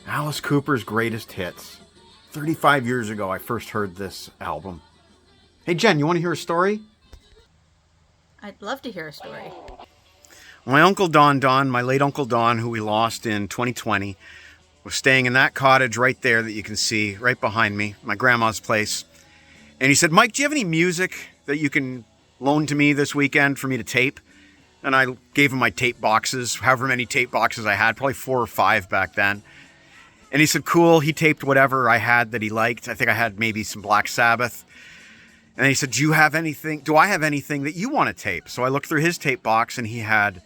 Alice Cooper's Greatest Hits. 35 years ago, I first heard this album. Hey, Jen, you want to hear a story? I'd love to hear a story. My Uncle Don, my late Uncle Don, who we lost in 2020, was staying in that cottage right there that you can see right behind me, my grandma's place. And he said, Mike, do you have any music that you can loan to me this weekend for me to tape? And I gave him my tape boxes, however many tape boxes I had, probably 4 or 5 back then. And he said, cool. He taped whatever I had that he liked. I think I had maybe some Black Sabbath. And he said, do I have anything that you want to tape? So I looked through his tape box and he had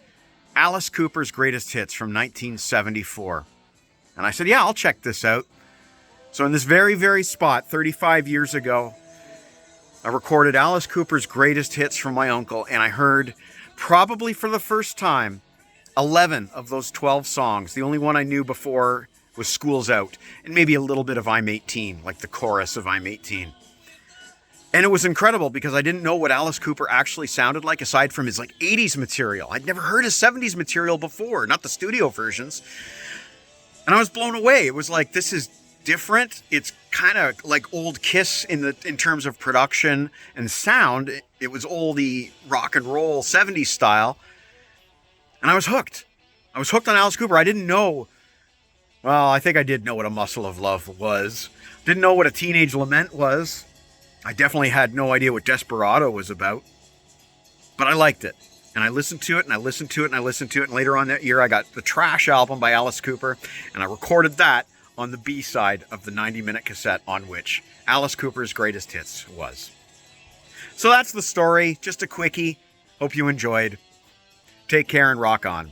Alice Cooper's Greatest Hits from 1974. And I said, yeah, I'll check this out. So in this very, very spot, 35 years ago, I recorded Alice Cooper's Greatest Hits from my uncle. And I heard, probably for the first time, 11 of those 12 songs. The only one I knew before was School's Out, and maybe a little bit of I'm 18, like the chorus of I'm 18. And it was incredible because I didn't know what Alice Cooper actually sounded like aside from his like 80s material. I'd never heard his 70s material before, not the studio versions. And I was blown away. It was like, this is different. It's kind of like old Kiss in terms of production and sound. It was oldie rock and roll 70s style. And I was hooked. I was hooked on Alice Cooper. I didn't know. Well, I think I did know what A Muscle of Love was. Didn't know what A Teenage Lament was. I definitely had no idea what Desperado was about. But I liked it. And I listened to it, and I listened to it, and I listened to it. And later on that year, I got the Trash album by Alice Cooper. And I recorded that on the B-side of the 90-minute cassette on which Alice Cooper's Greatest Hits was. So that's the story. Just a quickie. Hope you enjoyed. Take care and rock on.